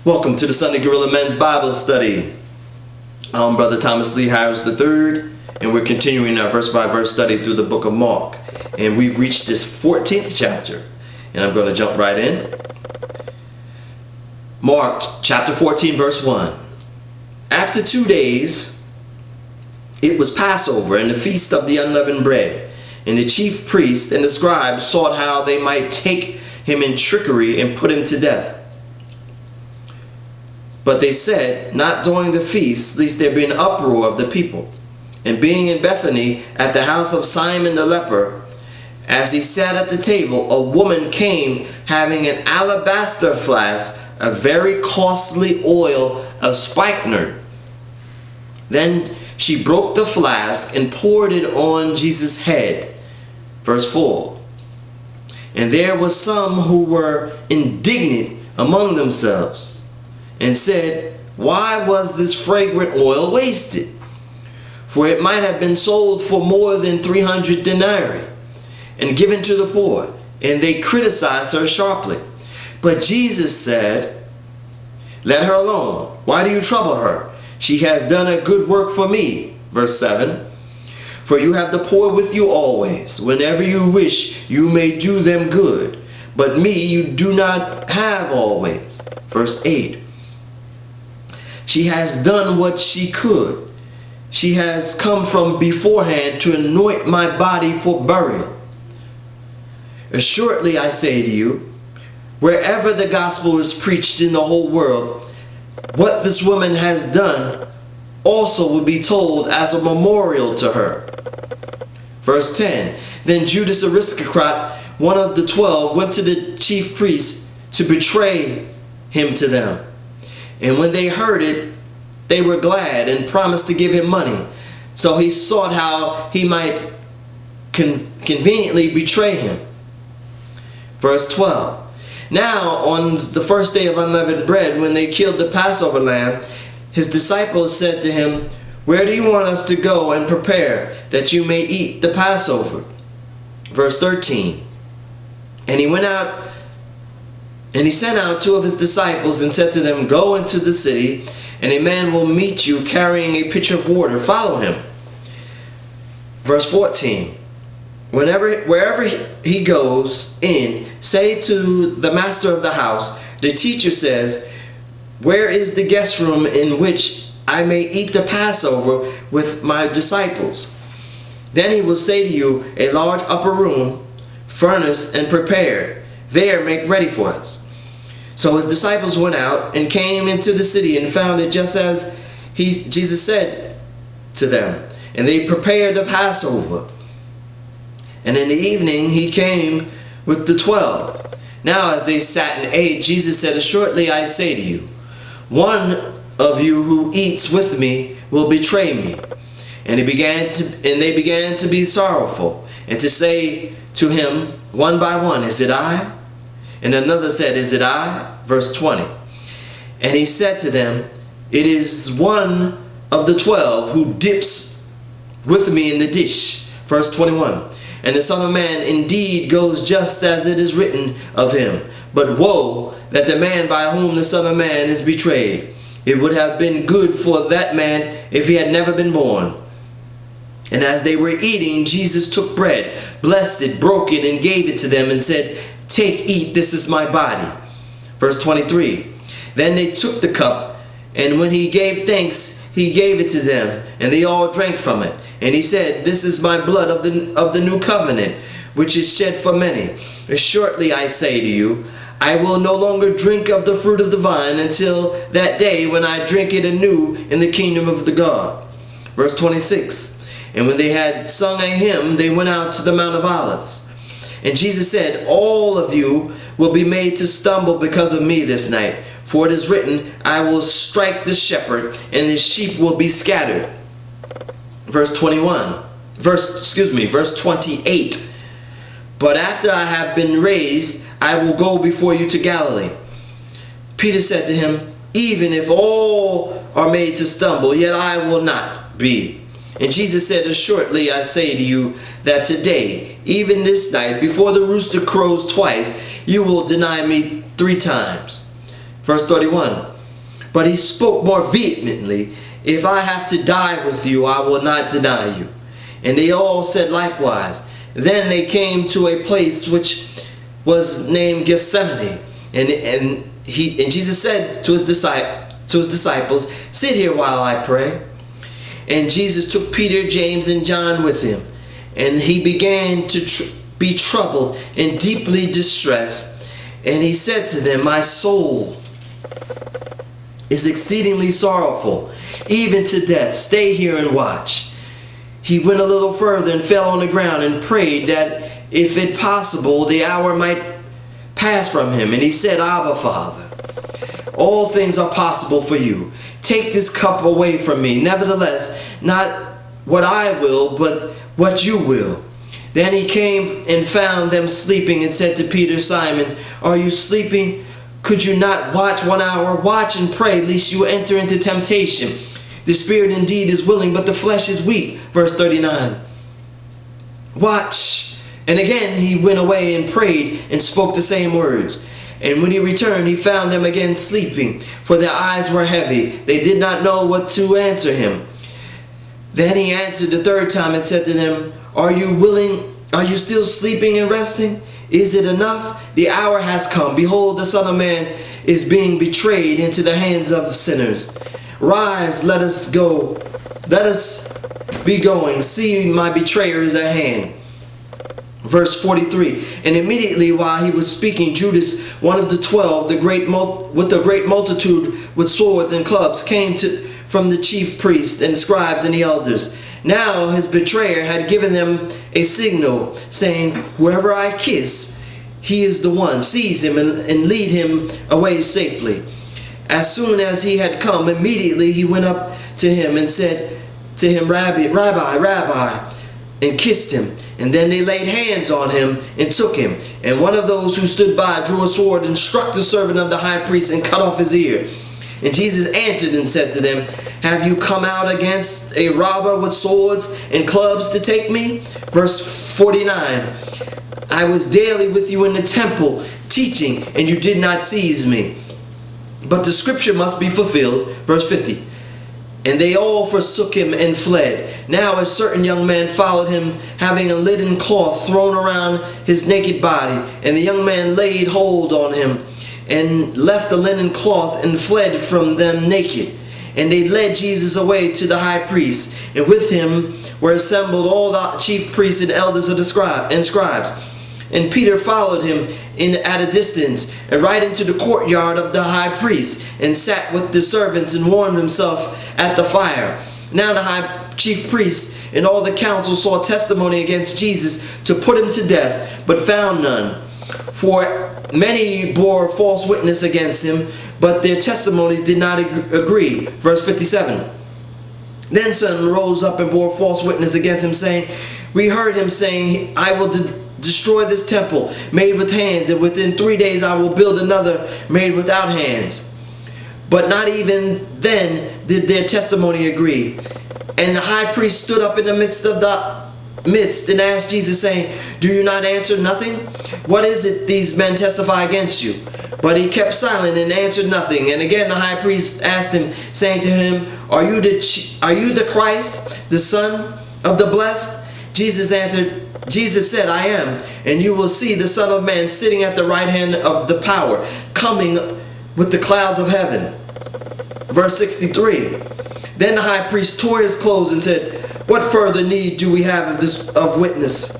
Welcome to the SundayGorilla Men's Bible Study. I'm Brother Thomas Lee Harris III, and we're continuing our verse-by-verse study through the book of Mark. And we've reached this 14th chapter, and I'm going to jump right in. Mark chapter 14, verse 1. After 2 days, it was Passover and the feast of the unleavened bread. And the chief priests and the scribes sought how they might take him in trickery and put him to death. But they said, not during the feast, lest there be an uproar of the people. And being in Bethany at the house of Simon the leper, as he sat at the table, a woman came having an alabaster flask, a very costly oil of spikenard. Then she broke the flask and poured it on Jesus' head. Verse 4. And there were some who were indignant among themselves, and said, why was this fragrant oil wasted? For it might have been sold for more than 300 denarii and given to the poor. And they criticized her sharply. But Jesus said, let her alone. Why do you trouble her? She has done a good work for me. Verse 7. For you have the poor with you always. Whenever you wish, you may do them good. But me you do not have always. Verse 8. She has done what she could. She has come from beforehand to anoint my body for burial. Assuredly I say to you, wherever the gospel is preached in the whole world, what this woman has done also will be told as a memorial to her. Verse 10. Then Judas Iscariot, one of the 12, went to the chief priests to betray him to them. And when they heard it, they were glad and promised to give him money. So he sought how he might conveniently betray him. Verse 12. Now on the first day of unleavened bread, when they killed the Passover lamb, his disciples said to him, where do you want us to go and prepare that you may eat the Passover? Verse 13. And he went out and he sent out 2 of his disciples and said to them, go into the city, and a man will meet you carrying a pitcher of water. Follow him. Verse 14. Wherever he goes in, say to the master of the house, the teacher says, where is the guest room in which I may eat the Passover with my disciples? Then he will say to you, a large upper room, furnished and prepared. There make ready for us. So his disciples went out and came into the city and found it just as Jesus said to them. And they prepared the Passover. And in the evening he came with the 12. Now as they sat and ate, Jesus said, assuredly I say to you, one of you who eats with me will betray me. And they began to be sorrowful, and to say to him one by one, is it I? And another said, is it I? Verse 20. And he said to them, it is one of the 12 who dips with me in the dish. Verse 21. And the Son of Man indeed goes just as it is written of him. But woe that the man by whom the Son of Man is betrayed. It would have been good for that man if he had never been born. And as they were eating, Jesus took bread, blessed it, broke it, and gave it to them, and said, take, eat, this is my body. Verse 23. Then they took the cup, and when he gave thanks, he gave it to them, and they all drank from it. And he said, this is my blood of the new covenant, which is shed for many. Assuredly I say to you, I will no longer drink of the fruit of the vine until that day when I drink it anew in the kingdom of the God. Verse 26. And when they had sung a hymn, they went out to the Mount of Olives. And Jesus said, all of you will be made to stumble because of me this night. For it is written, I will strike the shepherd, and the sheep will be scattered. Verse 28. But after I have been raised, I will go before you to Galilee. Peter said to him, even if all are made to stumble, yet I will not be. And Jesus said, assuredly I say to you that today, even this night, before the rooster crows twice, you will deny me 3 times. Verse 31. But he spoke more vehemently, "If I have to die with you, I will not deny you." And they all said likewise. Then they came to a place which was named Gethsemane, and Jesus said to his disciples, "Sit here while I pray." And Jesus took Peter, James, and John with him, and he began to be troubled and deeply distressed. And he said to them, "My soul is exceedingly sorrowful, even to death. Stay here and watch." He went a little further and fell on the ground and prayed that, if it possible, the hour might pass from him. And he said, "Abba, Father, all things are possible for you. Take this cup away from me. Nevertheless, not what I will, but what you will." Then he came and found them sleeping and said to Peter, "Simon, are you sleeping? Could you not watch 1 hour? Watch and pray, lest you enter into temptation. The spirit indeed is willing, but the flesh is weak." Verse 39. Watch. And again he went away and prayed and spoke the same words. And when he returned, he found them again sleeping, for their eyes were heavy. They did not know what to answer him. Then he answered the third time and said to them, Are you willing? Are you still sleeping and resting? Is it enough? The hour has come. Behold, the Son of Man is being betrayed into the hands of sinners. Rise, let us go. Let us be going. See, my betrayer is at hand. Verse 43. And immediately while he was speaking, Judas, one of the 12, with a great multitude with swords and clubs, came from the chief priests and scribes and the elders. Now his betrayer had given them a signal, saying, "Whoever I kiss, he is the one. Seize him and lead him away safely." As soon as he had come, immediately he went up to him and said to him, Rabbi, and kissed him. And then they laid hands on him and took him. And one of those who stood by drew a sword and struck the servant of the high priest and cut off his ear. And Jesus answered and said to them, "Have you come out against a robber with swords and clubs to take me?" Verse 49. "I was daily with you in the temple teaching, and you did not seize me. But the scripture must be fulfilled." Verse 50. And they all forsook him and fled. Now a certain young man followed him, having a linen cloth thrown around his naked body. And the young man laid hold on him, and left the linen cloth, and fled from them naked. And they led Jesus away to the high priest, and with him were assembled all the chief priests and elders of the scribes. And Peter followed him at a distance, and right into the courtyard of the high priest, and sat with the servants and warmed himself at the fire. Now the high chief priests and all the council saw testimony against Jesus to put him to death, but found none. For many bore false witness against him, but their testimonies did not agree. Verse 57. Then some rose up and bore false witness against him, saying, "We heard him saying, I will destroy this temple made with hands, and within 3 days I will build another made without hands." But not even then did their testimony agree. And the high priest stood up in the midst and asked Jesus, saying, "Do you not answer nothing? What is it these men testify against you?" But he kept silent and answered nothing. And again the high priest asked him, saying to him, Are you the Christ, the Son of the Blessed?" Jesus said, "I am, and you will see the Son of Man sitting at the right hand of the power, coming with the clouds of heaven." Verse 63. Then the high priest tore his clothes and said, "What further need do we have of witness?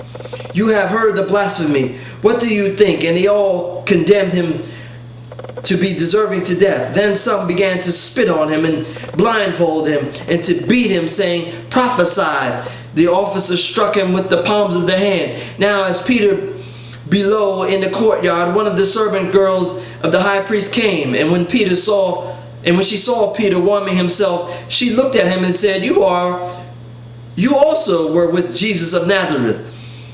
You have heard the blasphemy. What do you think?" And they all condemned him to be deserving to death. Then some began to spit on him and blindfold him and to beat him, saying, "Prophesy." The officer struck him with the palms of the hand. Now as Peter below in the courtyard, one of the servant girls of the high priest came, and when she saw Peter warming himself, she looked at him and said, You also were with Jesus of Nazareth."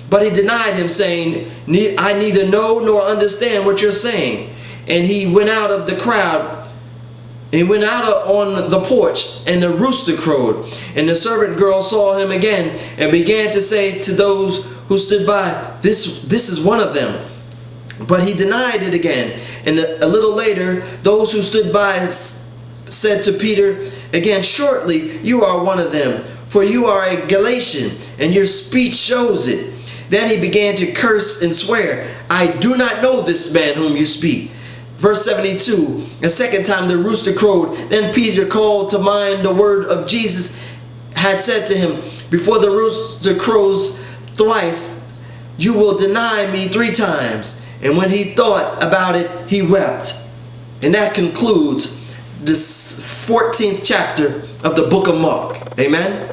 But he denied him, saying, "I neither know nor understand what you're saying." And he went out of the crowd. He went out on the porch, and the rooster crowed. And the servant girl saw him again, and began to say to those who stood by, This is one of them." But he denied it again. And a little later, those who stood by said to Peter again, "Shortly you are one of them, for you are a Galatian, and your speech shows it." Then he began to curse and swear, "I do not know this man whom you speak." Verse 72, a second time the rooster crowed. Then Peter called to mind the word of Jesus had said to him, "Before the rooster crows thrice, you will deny me 3 times. And when he thought about it, he wept. And that concludes this 14th chapter of the book of Mark. Amen.